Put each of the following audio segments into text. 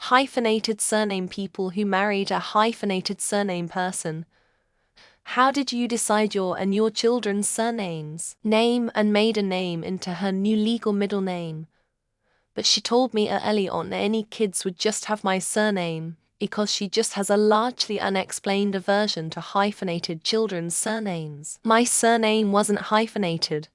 Hyphenated surname people who married a hyphenated surname person. How did you decide your and your children's surnames, name and maiden name into her new legal middle name? But she told me early on any kids would just have my surname, because she just has a largely unexplained aversion to hyphenated children's surnames. My surname wasn't hyphenated,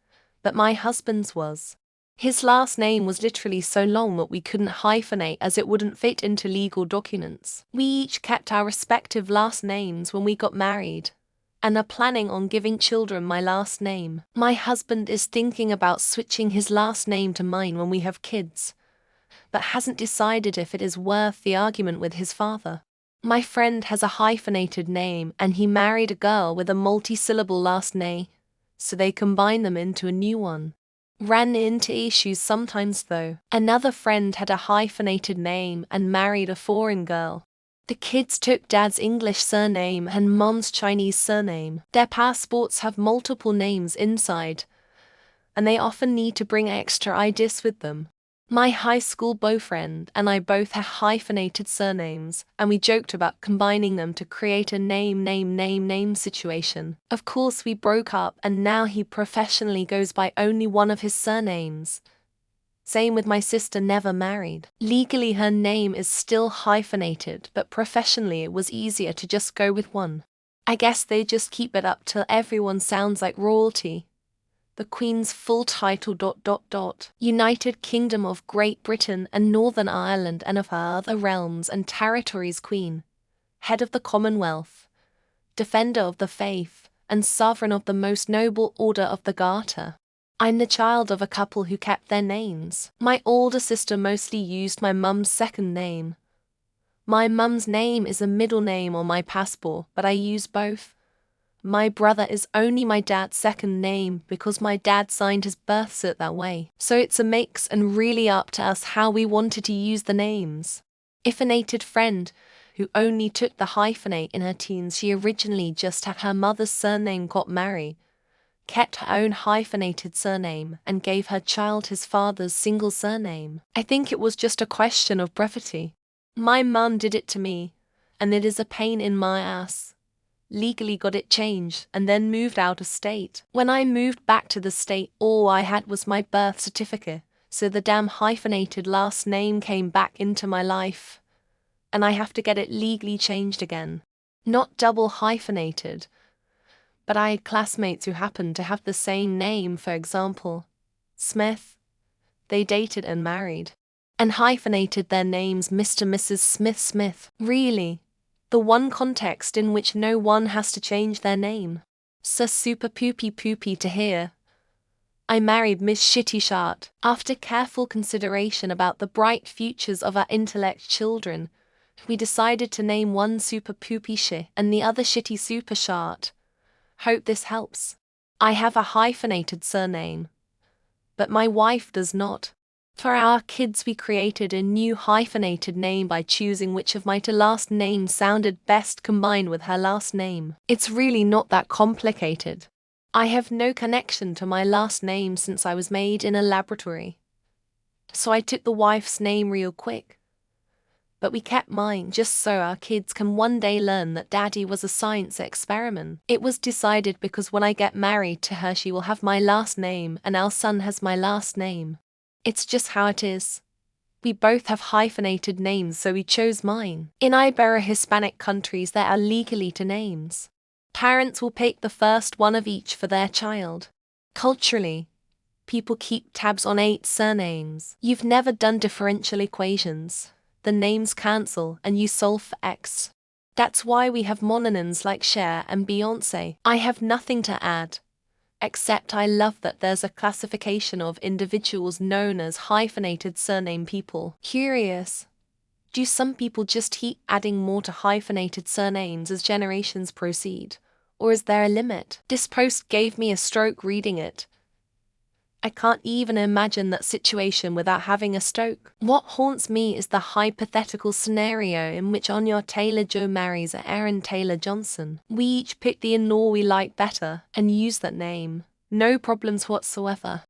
but my husband's was. His last name was literally so long that we couldn't hyphenate as it wouldn't fit into legal documents. We each kept our respective last names when we got married, and are planning on giving children my last name. My husband is thinking about switching his last name to mine when we have kids, but hasn't decided if it is worth the argument with his father. My friend has a hyphenated name and he married a girl with a multi-syllable last name, so they combine them into a new one. Ran into issues sometimes though. Another friend had a hyphenated name and married a foreign girl. The kids took dad's English surname and mom's Chinese surname. Their passports have multiple names inside, and they often need to bring extra IDs with them. My high school boyfriend and I both have hyphenated surnames, and we joked about combining them to create a name situation. Of course we broke up and now he professionally goes by only one of his surnames. Same with my sister, never married. Legally her name is still hyphenated, but professionally it was easier to just go with one. I guess they just keep it up till everyone sounds like royalty. The Queen's full title ... United Kingdom of Great Britain and Northern Ireland and of her other realms and territories Queen, Head of the Commonwealth, Defender of the Faith, and Sovereign of the Most Noble Order of the Garter. I'm the child of a couple who kept their names. My older sister mostly used my mum's second name. My mum's name is a middle name on my passport, but I use both. My brother is only my dad's second name because my dad signed his birth cert that way. So it's a mix and really up to us how we wanted to use the names. Hyphenated friend, who only took the hyphenate in her teens, she originally just had her mother's surname, got married, kept her own hyphenated surname, and gave her child his father's single surname. I think it was just a question of brevity. My mum did it to me, and it is a pain in my ass. Legally got it changed and then moved out of state. When I moved back to the state, all I had was my birth certificate, so the damn hyphenated last name came back into my life, and I have to get it legally changed again. Not double hyphenated, but I had classmates who happened to have the same name, for example, Smith. They dated and married, and hyphenated their names Mr. Mrs. Smith. Really? The one context in which no one has to change their name. So super poopy to hear. I married Miss Shitty Shart. After careful consideration about the bright futures of our intellect children, we decided to name one super poopy shit and the other shitty super shart. Hope this helps. I have a hyphenated surname, but my wife does not. For our kids we created a new hyphenated name by choosing which of my two last names sounded best combined with her last name. It's really not that complicated. I have no connection to my last name since I was made in a laboratory, so I took the wife's name real quick. But we kept mine just so our kids can one day learn that daddy was a science experiment. It was decided because when I get married to her she will have my last name and our son has my last name. It's just how it is. We both have hyphenated names, so we chose mine. In Ibero-Hispanic countries there are legally two names. Parents will pick the first one of each for their child. Culturally, people keep tabs on 8 surnames. You've never done differential equations. The names cancel and you solve for X. That's why we have mononyms like Cher and Beyoncé. I have nothing to add, except I love that there's a classification of individuals known as hyphenated surname people. Curious, do some people just keep adding more to hyphenated surnames as generations proceed, or is there a limit? This post gave me a stroke reading it. I can't even imagine that situation without having a stroke. What haunts me is the hypothetical scenario in which Anya Taylor-Joy marries Aaron Taylor-Johnson. We each pick the in-law we like better and use that name. No problems whatsoever.